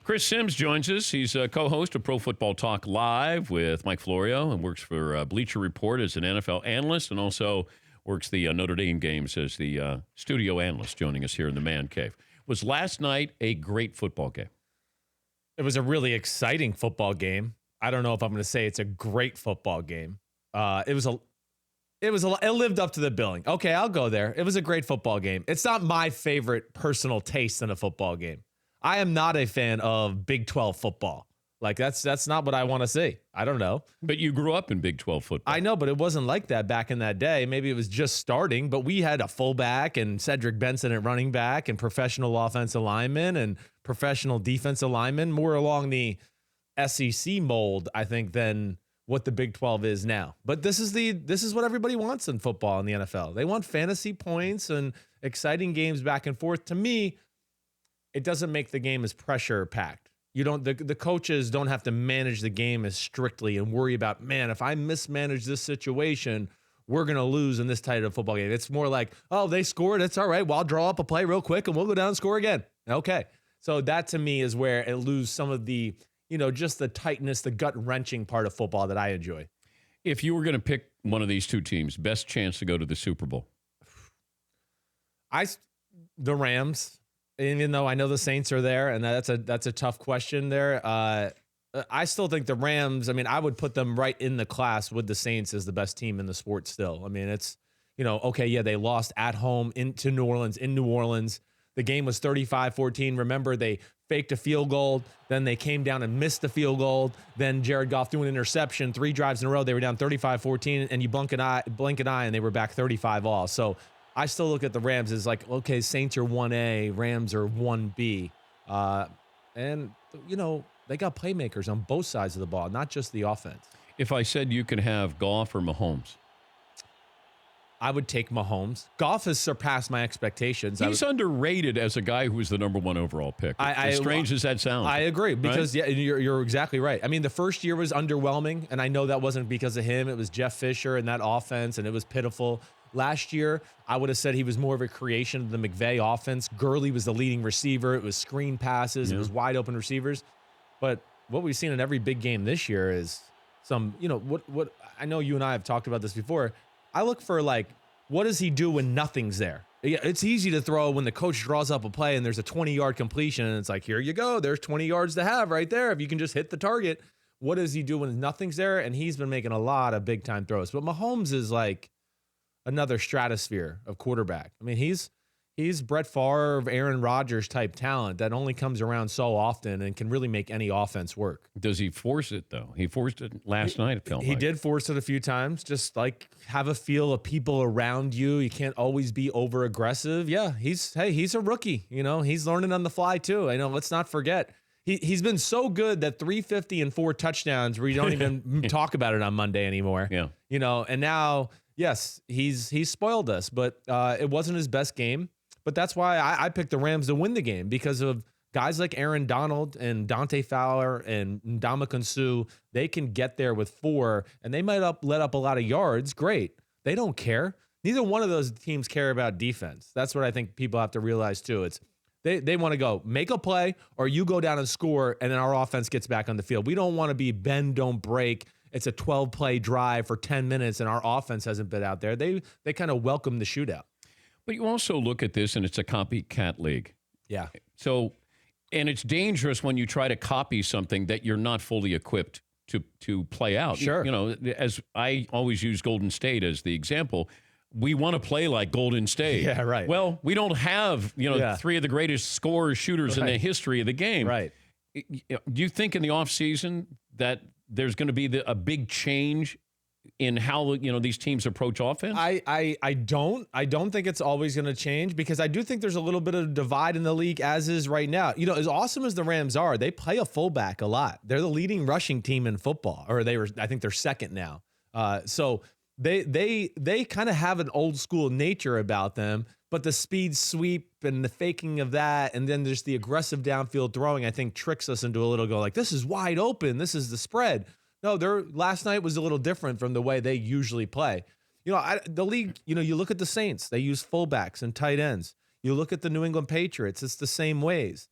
Chris Sims joins us. He's a co-host of Pro Football Talk Live with Mike Florio and works for Bleacher Report as an NFL analyst and also works the Notre Dame games as the studio analyst, joining us here in the Man Cave. Was last night a great football game? It was a really exciting football game. I don't know if I'm going to say it's a great football game. It lived up to the billing. Okay, I'll go there. It was a great football game. It's not my favorite personal taste in a football game. I am not a fan of Big 12 football. Like, that's not what I want to see. I don't know. But you grew up in Big 12 football. I know, but it wasn't like that back in that day. Maybe it was just starting, but we had a fullback and Cedric Benson at running back and professional offensive linemen and professional defensive linemen, more along the SEC mold, I think, than what the Big 12 is now. But this is what everybody wants in football in the NFL. They want fantasy points and exciting games back and forth. To me, it doesn't make the game as pressure packed. The coaches don't have to manage the game as strictly and worry about, man, if I mismanage this situation, we're going to lose in this tight of football game. It's more like, oh, they scored. It's all right. Well, I'll draw up a play real quick and we'll go down and score again. Okay. So that to me is where it loses some of the, just the tightness, the gut wrenching part of football that I enjoy. If you were going to pick one of these two teams, best chance to go to the Super Bowl? The Rams. Even though I know the Saints are there, and that's a tough question there. I still think the Rams, I would put them right in the class with the Saints as the best team in the sport still. It's, okay, yeah, they lost at home in New Orleans. The game was 35-14. Remember, they faked a field goal. Then they came down and missed the field goal. Then Jared Goff threw an interception. 3 drives in a row. They were down 35-14, and you blink an eye, and they were back 35-all. So I still look at the Rams as like, okay, Saints are 1A, Rams are 1B. And, they got playmakers on both sides of the ball, not just the offense. If I said you could have Goff or Mahomes? I would take Mahomes. Goff has surpassed my expectations. He's underrated as a guy who was the number 1 overall pick. As strange as that sounds. I agree because, right? Yeah, you're exactly right. The first year was underwhelming, and I know that wasn't because of him. It was Jeff Fisher and that offense, and it was pitiful. Last year, I would have said he was more of a creation of the McVay offense. Gurley was the leading receiver. It was screen passes. Yeah. It was wide open receivers. But what we've seen in every big game this year is some, what I know you and I have talked about this before. I look for, what does he do when nothing's there? Yeah, it's easy to throw when the coach draws up a play and there's a 20-yard completion, and it's like, here you go. There's 20 yards to have right there if you can just hit the target. What does he do when nothing's there? And he's been making a lot of big-time throws. But Mahomes is like another stratosphere of quarterback. He's Brett Favre, Aaron Rodgers type talent that only comes around so often and can really make any offense work. Does he force it, though? He forced it last night, it felt like. He did force it a few times, just have a feel of people around you. You can't always be over aggressive. Yeah, he's a rookie. He's learning on the fly too. Let's not forget. He's been so good that 350 and 4 touchdowns where you don't even talk about it on Monday anymore. Yeah. And now, yes, he's spoiled us, but it wasn't his best game. But that's why I picked the Rams to win the game, because of guys like Aaron Donald and Dante Fowler and Ndamukong Suh. They can get there with 4, and they might let up a lot of yards. Great. They don't care. Neither one of those teams care about defense. That's what I think people have to realize too. It's they want to go make a play, or you go down and score, and then our offense gets back on the field. We don't want to be bend, don't break. It's a 12-play drive for 10 minutes, and our offense hasn't been out there. They kind of welcome the shootout. But you also look at this, and it's a copycat league. Yeah. So, and it's dangerous when you try to copy something that you're not fully equipped to play out. Sure. As I always use Golden State as the example, we want to play like Golden State. Yeah, right. Well, we don't have, 3 of the greatest scorers, shooters in the history of the game. Right. Do you think in the offseason that there's going to be a big change in how these teams approach offense? I don't think it's always going to change, because I do think there's a little bit of divide in the league as is right now. As awesome as the Rams are, they play a fullback a lot. They're the leading rushing team in football, or I think they're second now. So they kind of have an old school nature about them, but the speed sweep and the faking of that, and then there's the aggressive downfield throwing, I think tricks us into a little go like, this is wide open. This is the spread. No, last night was a little different from the way they usually play. The league, you look at the Saints, they use fullbacks and tight ends. You look at the New England Patriots, it's the same ways.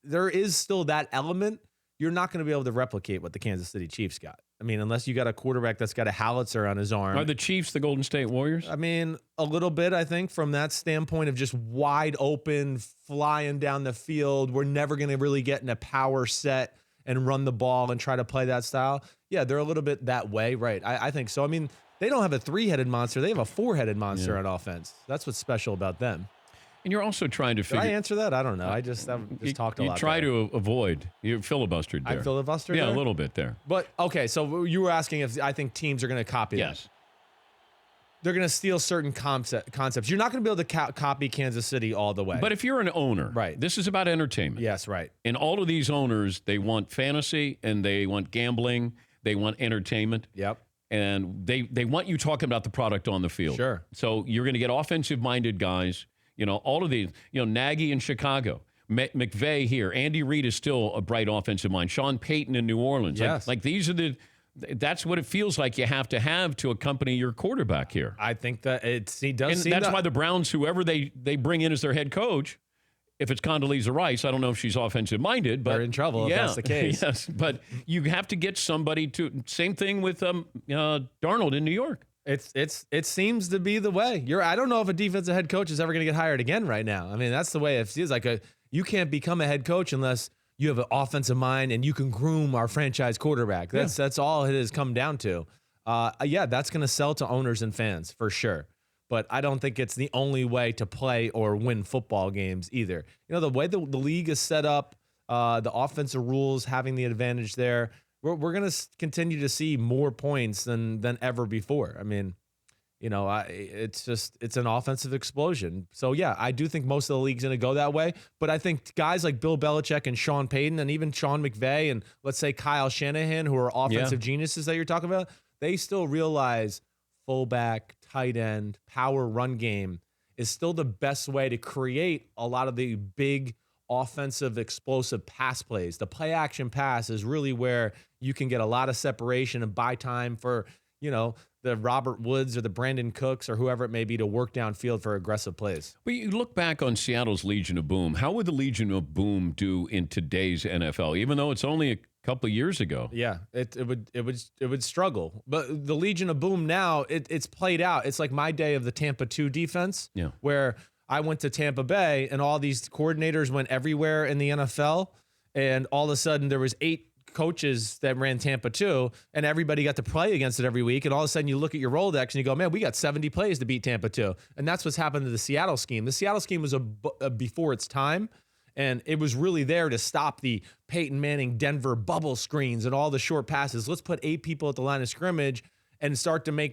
there is still that element. You're not going to be able to replicate what the Kansas City Chiefs got. I mean, unless you got a quarterback that's got a howitzer on his arm. Are the Chiefs the Golden State Warriors? I mean, a little bit, I think, from that standpoint of just wide open, flying down the field. We're never going to really get in a power set and run the ball and try to play that style. Yeah, they're a little bit that way, right? I think so. I mean, they don't have a 3-headed monster. They have a 4-headed monster on offense. That's what's special about them. And you're also trying to figure. Did I answer that? I don't know. I just talked a lot. You try to avoid. You filibustered there. I filibustered Yeah, there? a little bit there. But, okay, so you were asking if I think teams are going to copy that. Yes. They're going to steal certain concepts. You're not going to be able to copy Kansas City all the way. But if you're an owner, right? This is about entertainment. Yes, right. And all of these owners, they want fantasy and they want gambling. They want entertainment. Yep. And they want you talking about the product on the field. Sure. So you're going to get offensive-minded guys. You know, all of these, Nagy in Chicago, McVay here, Andy Reid is still a bright offensive mind, Sean Payton in New Orleans. Yes. Like these are that's what it feels like you have to accompany your quarterback here. I think that he does. And that's why the Browns, whoever they bring in as their head coach, if it's Condoleezza Rice, I don't know if she's offensive-minded, but they're in trouble if that's the case. Yes, but you have to get somebody to. Same thing with Darnold in New York. It seems to be the way. I don't know if a defensive head coach is ever going to get hired again right now. I mean, that's the way it feels like. You can't become a head coach unless you have an offensive mind and you can groom our franchise quarterback. That's all it has come down to. That's going to sell to owners and fans for sure. But I don't think it's the only way to play or win football games either. You know, the way the league is set up, the offensive rules having the advantage there. We're going to continue to see more points than ever before. I mean, it's an offensive explosion. So, yeah, I do think most of the league's going to go that way. But I think guys like Bill Belichick and Sean Payton and even Sean McVay and let's say Kyle Shanahan, who are offensive geniuses that you're talking about, they still realize fullback, tight end, power run game is still the best way to create a lot of the big offensive explosive pass plays. The play action pass is really where you can get a lot of separation and buy time for, the Robert Woods or the Brandon Cooks or whoever it may be to work downfield for aggressive plays. But you look back on Seattle's Legion of Boom. How would the Legion of Boom do in today's NFL, even though it's only a couple of years ago? Yeah, it would struggle. But the Legion of Boom now, it's played out. It's like my day of the Tampa 2 defense, where I went to Tampa Bay and all these coordinators went everywhere in the NFL, and all of a sudden there was 8 coaches that ran Tampa 2, and everybody got to play against it every week. And all of a sudden you look at your Rolodex and you go, man, we got 70 plays to beat Tampa 2. And that's what's happened to the Seattle scheme. The Seattle scheme was a before its time, and it was really there to stop the Peyton Manning Denver bubble screens and all the short passes. Let's put 8 people at the line of scrimmage and start to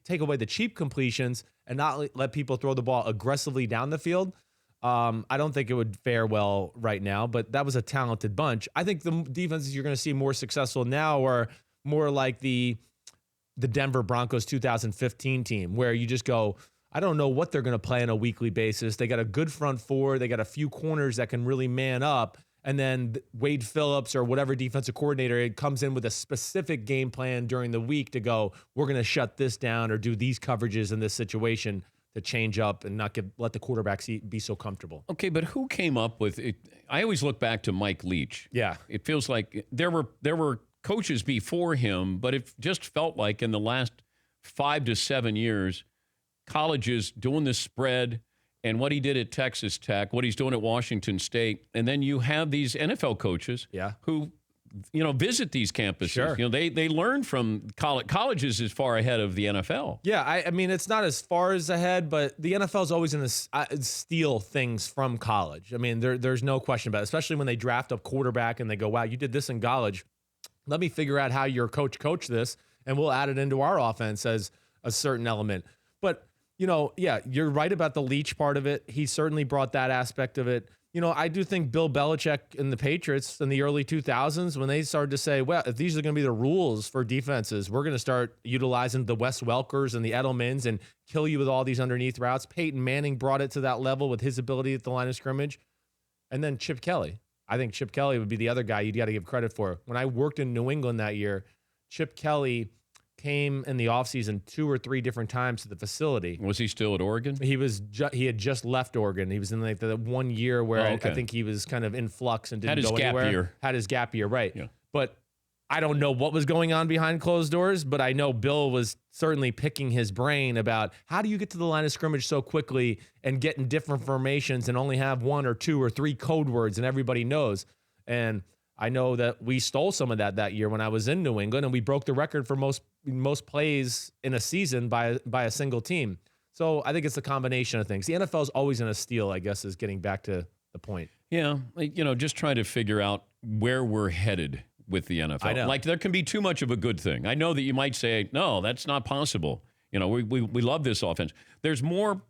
take away the cheap completions and not let people throw the ball aggressively down the field. I don't think it would fare well right now, but that was a talented bunch. I think the defenses you're going to see more successful now are more like the Denver Broncos 2015 team, where you just go, I don't know what they're going to play on a weekly basis. They got a good front four. They got a few corners that can really man up. And then Wade Phillips or whatever defensive coordinator comes in with a specific game plan during the week to go, we're going to shut this down or do these coverages in this situation to change up and not let the quarterback be so comfortable. Okay, but who came up with it? I always look back to Mike Leach. Yeah. It feels like there were coaches before him, but it just felt like in the last 5 to 7 years, colleges doing this spread and what he did at Texas Tech, what he's doing at Washington State, and then you have these NFL coaches who visit these campuses. Sure. They learn from colleges is far ahead of the NFL. Yeah, I mean, it's not as far as ahead, but the NFL is always going to steal things from college. I mean, there's no question about it, especially when they draft a quarterback and they go, wow, you did this in college. Let me figure out how your coach this, and we'll add it into our offense as a certain element. But, you're right about the Leach part of it. He certainly brought that aspect of it. I do think Bill Belichick and the Patriots in the early 2000s, when they started to say, well, if these are going to be the rules for defenses, we're going to start utilizing the Wes Welkers and the Edelmans and kill you with all these underneath routes. Peyton Manning brought it to that level with his ability at the line of scrimmage. And then Chip Kelly. I think Chip Kelly would be the other guy you'd got to give credit for. When I worked in New England that year, Chip Kelly came in the offseason 2 or 3 different times to the facility. Was he still at Oregon? He had just left Oregon. He was in like the 1 year where I think he was kind of in flux and didn't go anywhere. Had his gap year, right. Yeah. But I don't know what was going on behind closed doors, but I know Bill was certainly picking his brain about how do you get to the line of scrimmage so quickly and get in different formations and only have 1 or 2 or 3 code words and everybody knows. And I know that we stole some of that year when I was in New England, and we broke the record for most plays in a season by a single team. So I think it's a combination of things. The NFL is always going to steal, I guess, is getting back to the point. Yeah, just trying to figure out where we're headed with the NFL. I know. Like, there can be too much of a good thing. I know that you might say, no, that's not possible. We love this offense. There's more.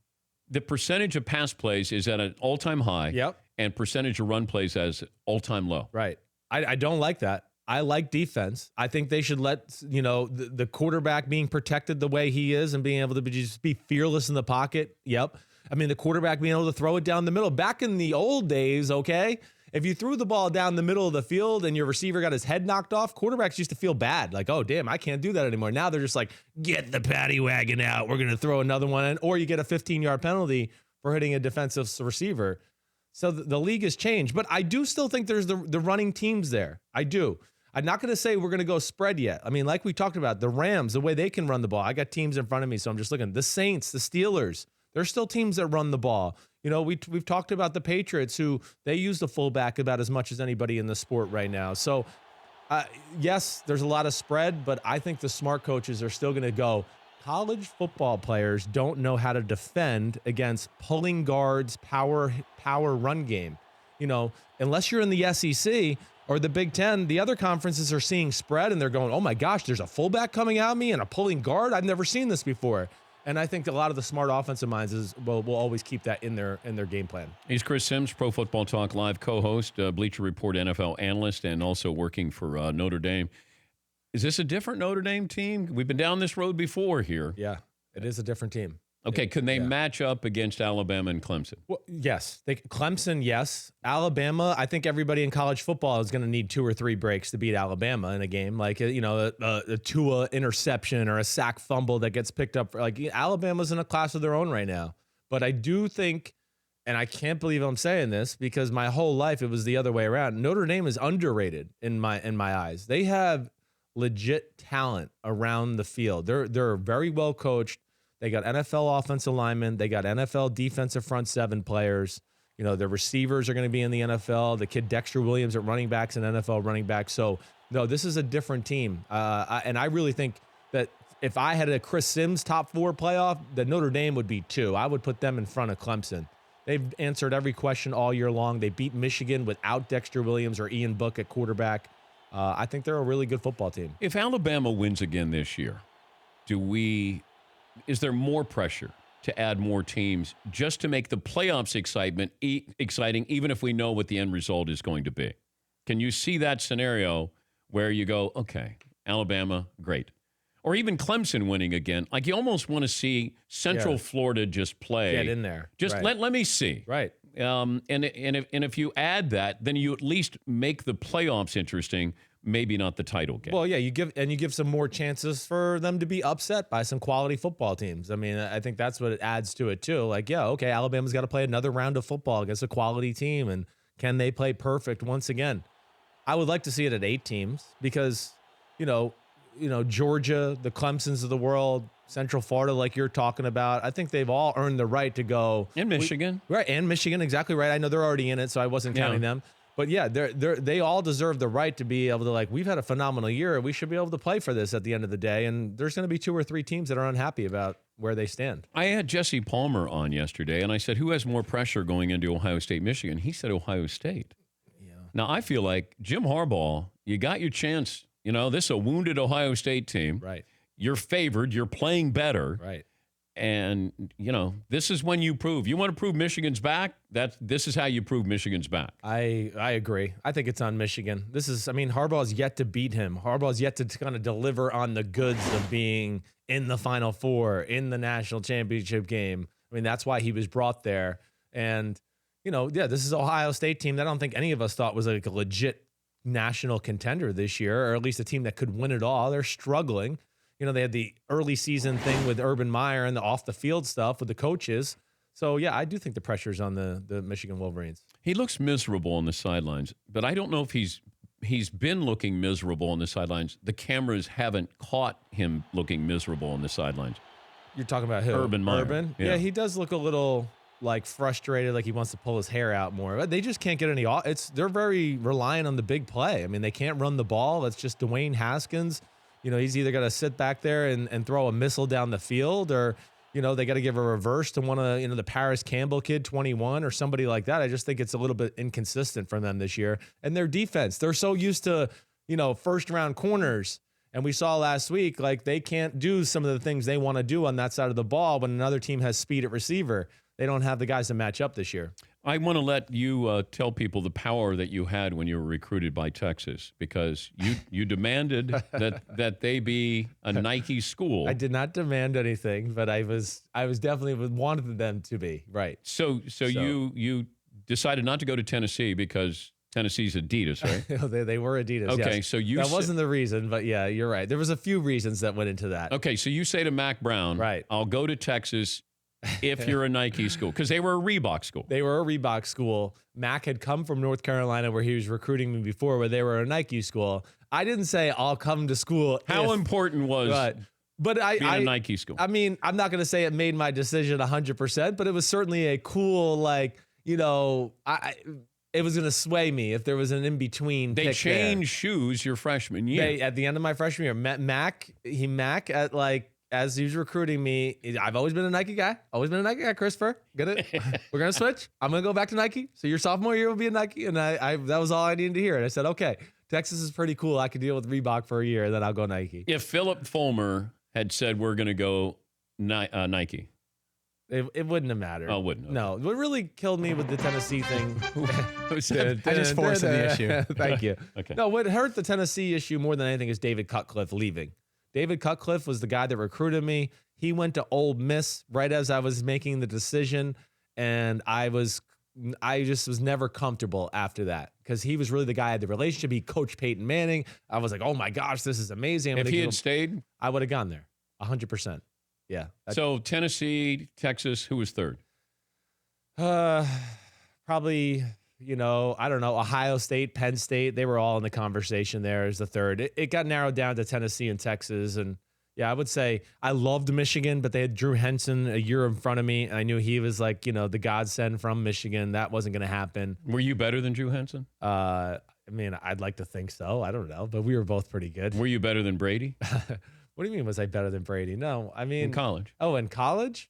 The percentage of pass plays is at an all-time high. Yep. And percentage of run plays as all-time low. Right. I don't like that. I like defense. I think they should let, the quarterback being protected the way he is and being able to just be fearless in the pocket. Yep. I mean, the quarterback being able to throw it down the middle. Back in the old days, okay, if you threw the ball down the middle of the field and your receiver got his head knocked off, quarterbacks used to feel bad. Like, oh, damn, I can't do that anymore. Now they're just like, get the paddy wagon out. We're going to throw another one in. Or you get a 15-yard penalty for hitting a defensive receiver. So the league has changed, but I do still think there's the running teams there. I do. I'm not going to say we're going to go spread yet. I mean, like we talked about, the Rams, the way they can run the ball. I got teams in front of me, so I'm just looking. The Saints, the Steelers, there's still teams that run the ball. We've talked about the Patriots, who they use the fullback about as much as anybody in the sport right now. So, yes, there's a lot of spread, but I think the smart coaches are still going to go, college football players don't know how to defend against pulling guards, power run game. Unless you're in the SEC or the Big Ten, the other conferences are seeing spread and they're going, oh my gosh, there's a fullback coming at me and a pulling guard. I've never seen this before. And I think a lot of the smart offensive minds will always keep that in their game plan. He's Chris Sims, Pro Football Talk Live co-host, Bleacher Report NFL analyst, and also working for Notre Dame. Is this a different Notre Dame team? We've been down this road before here. Yeah, it is a different team. Okay, can they match up against Alabama and Clemson? Well, yes. Clemson, yes. Alabama, I think everybody in college football is going to need 2 or 3 breaks to beat Alabama in a game. Like, a Tua interception or a sack fumble that gets picked up. Alabama's in a class of their own right now. But I do think, and I can't believe I'm saying this because my whole life it was the other way around. Notre Dame is underrated in my eyes. They have legit talent around the field. They're very well coached. They got NFL offensive linemen. They got NFL defensive front 7 players. Their receivers are going to be in the NFL. The kid Dexter Williams at running backs and NFL running backs. So, no, this is a different team. And I really think that if I had a Chris Sims top 4 playoff, that Notre Dame would be 2. I would put them in front of Clemson. They've answered every question all year long. They beat Michigan without Dexter Williams or Ian Book at quarterback. I think they're a really good football team. If Alabama wins again this year, is there more pressure to add more teams just to make the playoffs exciting, even if we know what the end result is going to be? Can you see that scenario where you go, okay, Alabama, great. Or even Clemson winning again. Like, you almost want to see Central Florida just play. Get in there. Just let me see. Right. And if you add that, then you at least make the playoffs interesting, maybe not the title game. Well, yeah, you give some more chances for them to be upset by some quality football teams. I mean, I think that's what it adds to it too. Like, yeah, okay, Alabama's got to play another round of football against a quality team, and can they play perfect once again? I would like to see it at 8 teams because, Georgia, the Clemsons of the world, Central Florida, like you're talking about, I think they've all earned the right to go. And Michigan. Right, and Michigan, exactly right. I know they're already in it, so I wasn't counting them. But yeah, they all deserve the right to be able to, we've had a phenomenal year. We should be able to play for this at the end of the day. And there's going to be 2 or 3 teams that are unhappy about where they stand. I had Jesse Palmer on yesterday, and I said, who has more pressure going into Ohio State, Michigan? He said Ohio State. Yeah. Now, I feel like Jim Harbaugh, you got your chance. This is a wounded Ohio State team. Right. You're favored. You're playing better. Right. And, this is when you prove. You want to prove Michigan's back? This is how you prove Michigan's back. I agree. I think it's on Michigan. Harbaugh's yet to beat him. Harbaugh's yet to kind of deliver on the goods of being in the Final Four, in the national championship game. That's why he was brought there. And, this is Ohio State team that I don't think any of us thought was like a legit national contender this year, or at least a team that could win it all. They're struggling. They had the early season thing with Urban Meyer and the off the field stuff with the coaches. So, yeah, I do think the pressure's on the Michigan Wolverines. He looks miserable on the sidelines, but I don't know if he's been looking miserable on the sidelines. The cameras haven't caught him looking miserable on the sidelines. You're talking about who? Urban Meyer. Urban? Yeah, he does look a little frustrated, like he wants to pull his hair out more. But they just can't get any off. They're very reliant on the big play. I mean, they can't run the ball. It's just Dwayne Haskins. He's either got to sit back there and throw a missile down the field, or they got to give a reverse to one of, the Paris Campbell kid, 21, or somebody like that. I just think it's a little bit inconsistent from them this year. And their defense, they're so used to, first round corners. And we saw last week, they can't do some of the things they want to do on that side of the ball when another team has speed at receiver. They don't have the guys to match up this year. I want to let you tell people the power that you had when you were recruited by Texas, because you demanded that they be a Nike school. I did not demand anything, but I was definitely wanted them to be, right. So you decided not to go to Tennessee because Tennessee's Adidas, right? they were Adidas. Okay, yes. so that wasn't the reason, but yeah, you're right. There was a few reasons that went into that. Okay, so you say to Mac Brown, right, I'll go to Texas if you're a Nike school, because they were a Reebok school. They were a Reebok school. Mac had come from North Carolina, where he was recruiting me before, where they were a Nike school. I didn't say I'll come to school. How important was but being a Nike school? I mean, I'm not going to say it made my decision 100%, but it was certainly a cool, it was going to sway me if there was an in-between. They changed shoes your freshman year. At the end of my freshman year, Mac at as he was recruiting me, I've always been a Nike guy. Always been a Nike guy, Christopher. Get it? We're going to switch. I'm going to go back to Nike. So your sophomore year will be a Nike. And I that was all I needed to hear. And I said, okay, Texas is pretty cool. I could deal with Reebok for a year, and then I'll go Nike. If Philip Fulmer had said we're going to go Nike, it wouldn't have mattered. Oh, wouldn't have. No. What really killed me with the Tennessee thing. I just forced the issue. Thank you. Okay. No, what hurt the Tennessee issue more than anything is David Cutcliffe leaving. David Cutcliffe was the guy that recruited me. He went to Ole Miss right as I was making the decision, and I just was never comfortable after that, because he was really the guy I had the relationship. He coached Peyton Manning. I was like, oh my gosh, this is amazing. If he had stayed, I would have gone there 100%. Yeah. So Tennessee, Texas, who was third? Probably, I don't know, Ohio State, Penn State. They were all in the conversation there as the third. It got narrowed down to Tennessee and Texas. And yeah, I would say I loved Michigan, but they had Drew Henson a year in front of me. And I knew he was the godsend from Michigan. That wasn't going to happen. Were you better than Drew Henson? I mean, I'd like to think so. I don't know, but we were both pretty good. Were you better than Brady? What do you mean, was I better than Brady? No, I mean... In college. Oh, in college?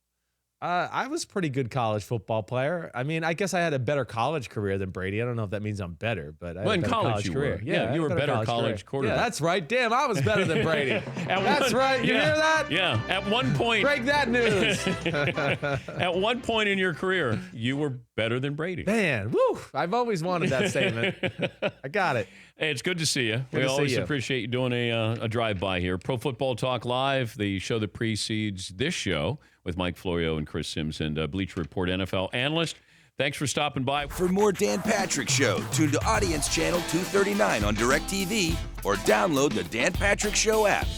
I was a pretty good college football player. I mean, I guess I had a better college career than Brady. I don't know if that means I'm better, but I had in a better college you career. were. Yeah, you were a better college quarterback. Yeah, that's right. Damn, I was better than Brady. That's right. You hear that? Yeah. At one point... Break that news. At one point in your career, you were better than Brady. Man, woo. I've always wanted that statement. I got it. Hey, it's good to see you. Good we to see always you. appreciate you doing a drive-by here. Pro Football Talk Live, the show that precedes this show with Mike Florio and Chris Sims and Bleacher Report NFL analyst. Thanks for stopping by. For more Dan Patrick Show, tune to Audience Channel 239 on DirecTV or download the Dan Patrick Show app.